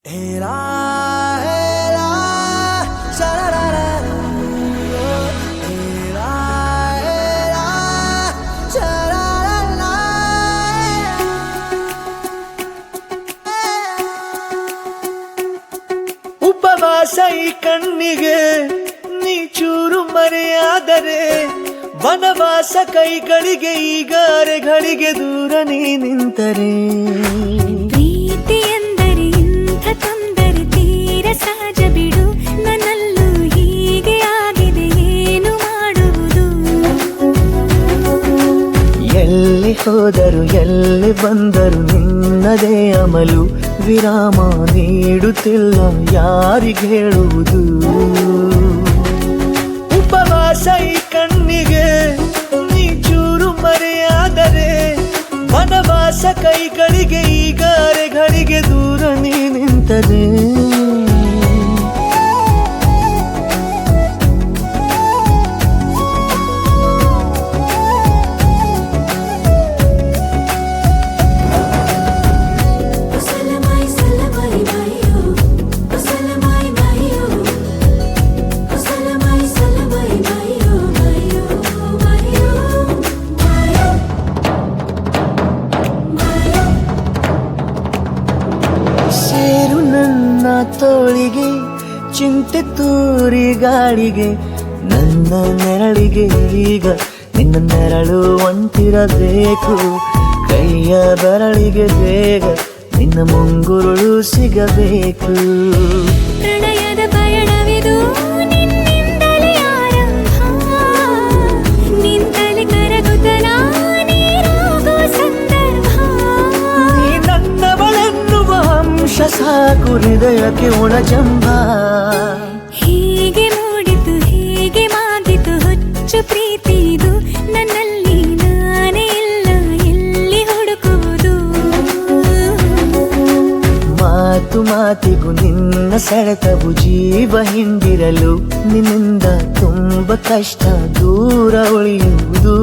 ಹೇರಾ ಹೇರಾ ಶರರರ ಹೇರಾ ಹೇರಾ ಶರರರ ಉಪವಾಸ ಈ ಕಣ್ಣಿಗೆ ನೀ ಚೂರು ಮರೆಯಾದರೆ ವನವಾಸ ಕೈಗಳಿಗೆ ಈಗ ಅರೆಗಳಿಗೆ ದೂರ ನೀ ನಿಂತರೆ ಪ್ರೀತಿ ಎಂದರೆ ಇಂಥ ತೊಂದರೆ ತೀರ ಸಹಜ ಬಿಡು ನನ್ನಲ್ಲೂ ಹೀಗೆ ಆಗಿದೆ ಏನು ಮಾಡುವುದು ಎಲ್ಲಿ ಹೋದರು ಎಲ್ಲಿ ಬಂದರು ನಿನ್ನದೇ ಅಮಲು ವಿರಾಮ ನೀಡುತ್ತಿಲ್ಲ ಯಾರಿಗೆ ಹೇಳುವುದು ಉಪವಾಸ ಈ ಕಣ್ಣಿಗೆ ನೀ ಚೂರು ಮರೆಯಾದರೆ ವನವಾಸ ಕೈಗಳಿಗೆ ಈಗ ಅರೆಗಳಿಗೆ ದೂರ ನೀ ನಿಂತರೆ ಸೇರು ನನ್ನ ತೋಳಿಗೆ ಚಿಂತೆ ತೂರಿ ಗಾಳಿಗೆ ನನ್ನ ನೆರಳಿಗೆ ಈಗ ನಿನ್ನ ನೆರಳು ಒಂಟಿರಬೇಕು ಕೈಯ ಬೆರಳಿಗೆ ಬೇಗ ನಿನ್ನ ಮುಂಗುರುಳು ಸಿಗಬೇಕು ಪ್ರಣಯದ ಪಯಣವಿದು ನಿನ್ನಿಂದಲೇ ಆರಂಭ ನಿಂತಲೇ ಕರಗುತ್ತಲ ನೀರಾಗೋ ಸಂದರ್ಭ ನೀ ನನ್ನವಳೆನ್ನುವ ಅಂಶ ಸಾಕು ಹೃದಯಕ್ಕೆ ಒಳಜಂಬ ಹೀಗೆ ಮೂಡಿತು ಹೀಗೆ ಮಾಗಿತು ಹುಚ್ಚು ಪ್ರೀತಿ ಇದು ನನ್ನಲ್ಲಿ ನಾನೇ ಇಲ್ಲ ಎಲ್ಲಿ ಹುಡುಕುವುದು ಮಾತು ಮಾತಿಗೂ ನಿನ್ನ ಸೆಳೆತವು ಜೀವ ಹಿಂದಿರಲು ನಿನ್ನಿಂದ ತುಂಬ ಕಷ್ಟ ದೂರ ಉಳಿಯುವುದು